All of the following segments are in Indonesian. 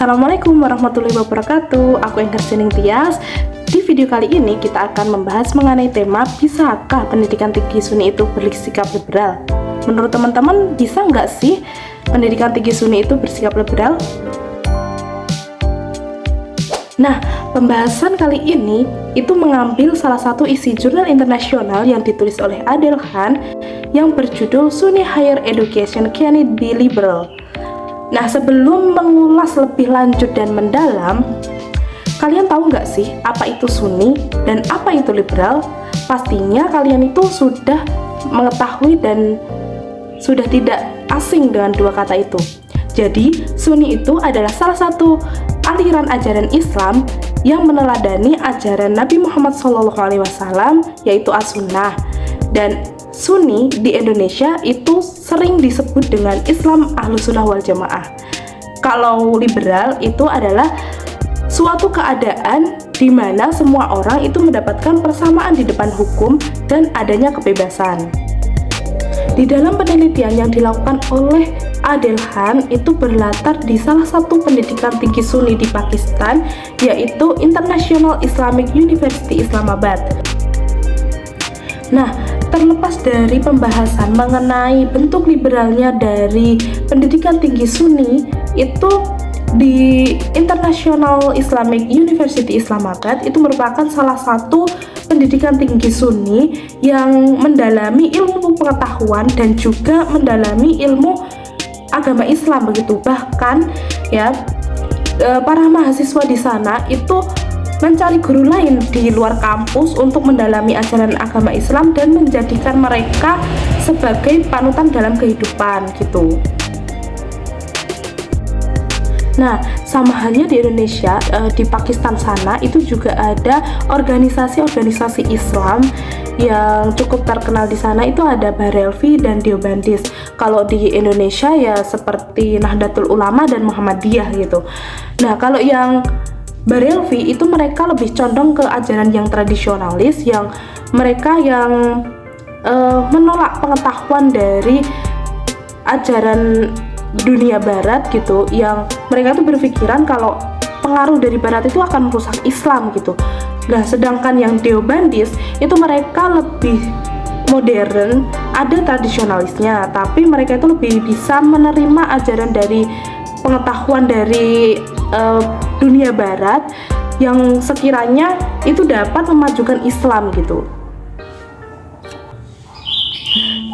Assalamualaikum warahmatullahi wabarakatuh. Aku Enggar Sining Tias. Di video kali ini kita akan membahas mengenai tema bisakah pendidikan tinggi Sunni itu bersikap liberal. Menurut teman-teman, bisa nggak sih pendidikan tinggi Sunni itu bersikap liberal? Nah, pembahasan kali ini itu mengambil salah satu isi jurnal internasional yang ditulis oleh Adel Khan yang berjudul Sunni Higher Education Can It Be Liberal? Nah, sebelum mengulas lebih lanjut dan mendalam, kalian tahu nggak sih apa itu Sunni dan apa itu liberal? Pastinya kalian itu sudah mengetahui dan sudah tidak asing dengan dua kata itu. Jadi, Sunni itu adalah salah satu aliran ajaran Islam yang meneladani ajaran Nabi Muhammad SAW, yaitu As-Sunnah. Dan Sunni di Indonesia itu sering disebut dengan Islam Ahlus Sunnah wal Jamaah. Kalau liberal itu adalah suatu keadaan di mana semua orang itu mendapatkan persamaan di depan hukum dan adanya kebebasan. Di dalam penelitian yang dilakukan oleh Adel Khan itu berlatar di salah satu pendidikan tinggi Sunni di Pakistan, yaitu International Islamic University Islamabad. Nah, terlepas dari pembahasan mengenai bentuk liberalnya dari pendidikan tinggi Sunni, itu di International Islamic University Islamabad itu merupakan salah satu pendidikan tinggi Sunni yang mendalami ilmu pengetahuan dan juga mendalami ilmu agama Islam begitu. Bahkan ya para mahasiswa di sana itu mencari guru lain di luar kampus untuk mendalami ajaran agama Islam dan menjadikan mereka sebagai panutan dalam kehidupan gitu. Nah, sama halnya di Indonesia, di Pakistan sana itu juga ada organisasi-organisasi Islam yang cukup terkenal di sana, itu ada Barelvi dan Deobandis. Kalau di Indonesia ya seperti Nahdlatul Ulama dan Muhammadiyah gitu. Nah, kalau yang Barelvi itu mereka lebih condong ke ajaran yang tradisionalis, yang mereka yang menolak pengetahuan dari ajaran dunia barat gitu, yang mereka tuh berpikiran kalau pengaruh dari barat itu akan merusak Islam gitu. Nah, sedangkan yang Deobandis itu mereka lebih modern, ada tradisionalisnya, tapi mereka itu lebih bisa menerima ajaran dari pengetahuan dari dunia barat yang sekiranya itu dapat memajukan Islam gitu.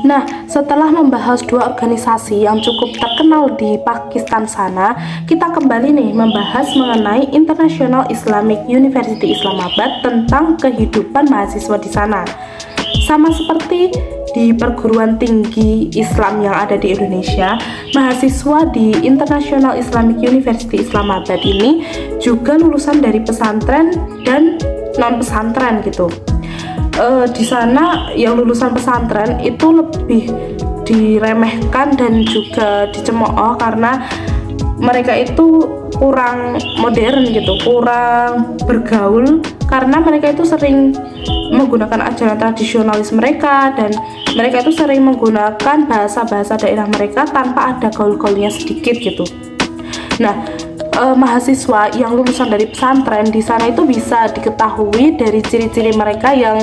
Nah, setelah membahas dua organisasi yang cukup terkenal di Pakistan sana, kita kembali nih membahas mengenai International Islamic University Islamabad tentang kehidupan mahasiswa di sana. Sama seperti di perguruan tinggi Islam yang ada di Indonesia, mahasiswa di International Islamic University Islamabad ini juga lulusan dari pesantren dan non pesantren gitu. Di sana yang lulusan pesantren itu lebih diremehkan dan juga dicemooh karena mereka itu kurang modern gitu, kurang bergaul karena mereka itu sering menggunakan ajaran tradisionalis mereka dan mereka itu sering menggunakan bahasa-bahasa daerah mereka tanpa ada gaul-gaulnya sedikit gitu. Nah, mahasiswa yang lulusan dari pesantren di sana itu bisa diketahui dari ciri-ciri mereka yang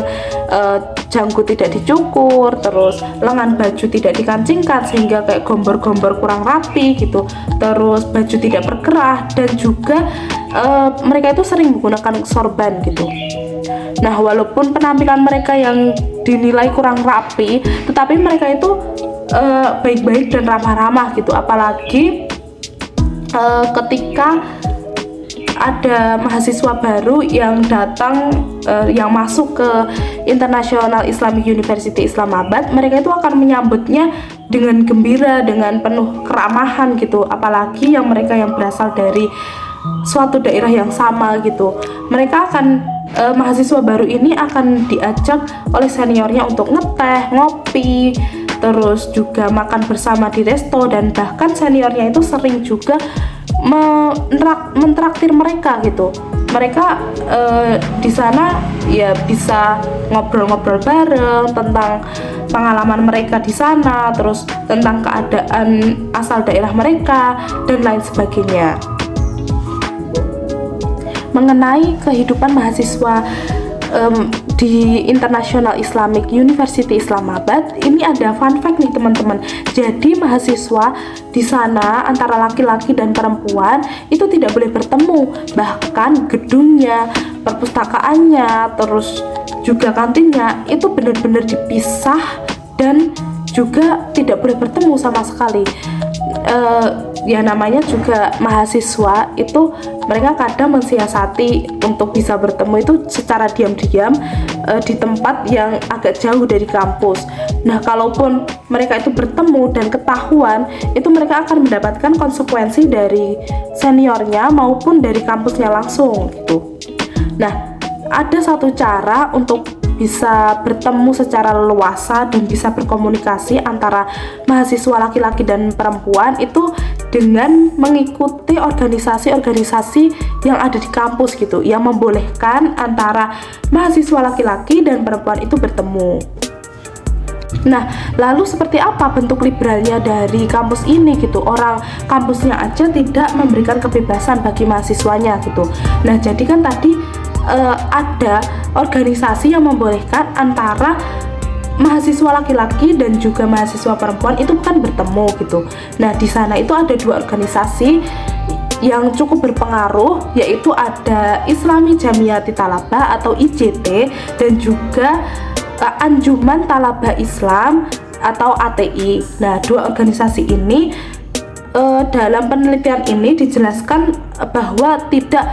janggut tidak dicukur, terus lengan baju tidak dikancingkan sehingga kayak gombor-gombor kurang rapi gitu, terus baju tidak berkerah dan juga mereka itu sering menggunakan sorban gitu. Nah, walaupun penampilan mereka yang dinilai kurang rapi, tetapi mereka itu baik-baik dan ramah-ramah gitu, apalagi ketika ada mahasiswa baru yang datang yang masuk ke International Islamic University Islamabad, mereka itu akan menyambutnya dengan gembira, dengan penuh keramahan gitu, apalagi yang mereka yang berasal dari suatu daerah yang sama gitu. Mereka akan mahasiswa baru ini akan diajak oleh seniornya untuk ngeteh, ngopi, terus juga makan bersama di resto, dan bahkan seniornya itu sering juga mentraktir mereka gitu. Mereka di sana ya bisa ngobrol-ngobrol bareng tentang pengalaman mereka di sana, terus tentang keadaan asal daerah mereka dan lain sebagainya. mengenai kehidupan mahasiswa di International Islamic University Islamabad. Ini ada fun fact nih teman-teman. Jadi mahasiswa di sana antara laki-laki dan perempuan itu tidak boleh bertemu. Bahkan gedungnya, perpustakaannya, terus juga kantinnya itu benar-benar dipisah dan juga tidak boleh bertemu sama sekali. Ya namanya juga mahasiswa itu mereka kadang mensiasati untuk bisa bertemu itu secara diam-diam di tempat yang agak jauh dari kampus. Nah, kalaupun mereka itu bertemu dan ketahuan, itu mereka akan mendapatkan konsekuensi dari seniornya maupun dari kampusnya langsung gitu. Nah, ada satu cara untuk bisa bertemu secara leluasa dan bisa berkomunikasi antara mahasiswa laki-laki dan perempuan itu dengan mengikuti organisasi-organisasi yang ada di kampus gitu, yang membolehkan antara mahasiswa laki-laki dan perempuan itu bertemu. Nah, lalu seperti apa bentuk liberalnya dari kampus ini gitu? Orang kampusnya aja tidak memberikan kebebasan bagi mahasiswanya gitu. Nah, jadi kan tadi ada organisasi yang membolehkan antara mahasiswa laki-laki dan juga mahasiswa perempuan itu kan bertemu gitu. Nah, di sana itu ada dua organisasi yang cukup berpengaruh, yaitu ada Islami Jamiyati Talaba atau IJT dan juga Anjuman Talaba Islam atau ATI. Nah, dua organisasi ini dalam penelitian ini dijelaskan bahwa tidak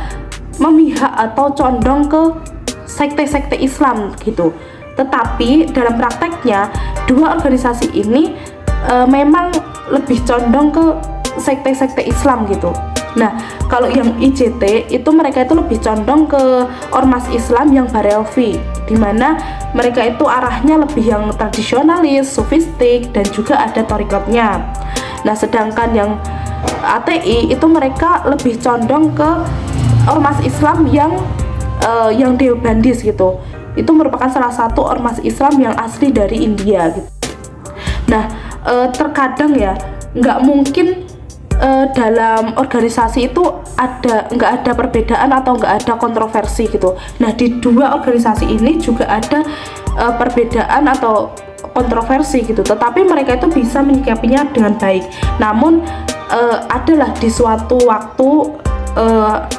memihak atau condong ke sekte-sekte Islam gitu. Tetapi dalam prakteknya dua organisasi ini memang lebih condong ke sekte-sekte Islam gitu. Nah, kalau yang IJT itu mereka itu lebih condong ke ormas Islam yang Barelvi, di mana mereka itu arahnya lebih yang tradisionalis, sufistik, dan juga ada thorikotnya. Nah, sedangkan yang ATI itu mereka lebih condong ke ormas Islam yang Deobandis gitu. Itu merupakan salah satu ormas Islam yang asli dari India gitu. Nah, terkadang ya nggak mungkin dalam organisasi itu nggak ada perbedaan atau nggak ada kontroversi gitu. Nah, di dua organisasi ini juga ada perbedaan atau kontroversi gitu, tetapi mereka itu bisa menyikapinya dengan baik. Namun adalah di suatu waktu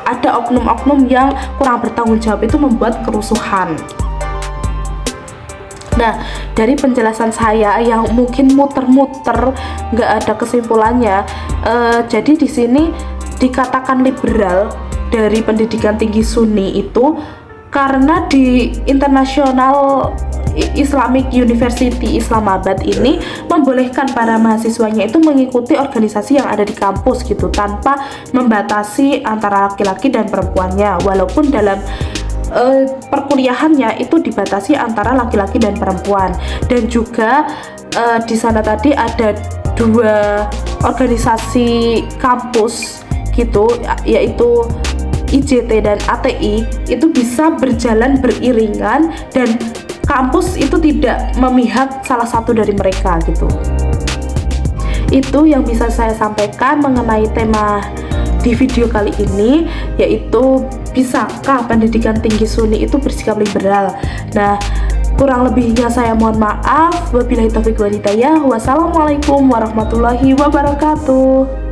ada oknum-oknum yang kurang bertanggung jawab itu membuat kerusuhan. Nah, dari penjelasan saya yang mungkin muter-muter nggak ada kesimpulannya, jadi di sini dikatakan liberal dari pendidikan tinggi Sunni itu karena di International Islamic University Islamabad ini membolehkan para mahasiswanya itu mengikuti organisasi yang ada di kampus gitu, tanpa membatasi antara laki-laki dan perempuannya, walaupun dalam perkuliahannya itu dibatasi antara laki-laki dan perempuan. Dan juga di sana tadi ada dua organisasi kampus gitu, yaitu IJT dan ATI, itu bisa berjalan beriringan dan kampus itu tidak memihak salah satu dari mereka gitu. Itu yang bisa saya sampaikan mengenai tema di video kali ini, yaitu bisakah pendidikan tinggi Sunni itu bersikap liberal. Nah, kurang lebihnya saya mohon maaf. Wabillahi taufiq wal hidayah. Wassalamualaikum warahmatullahi wabarakatuh.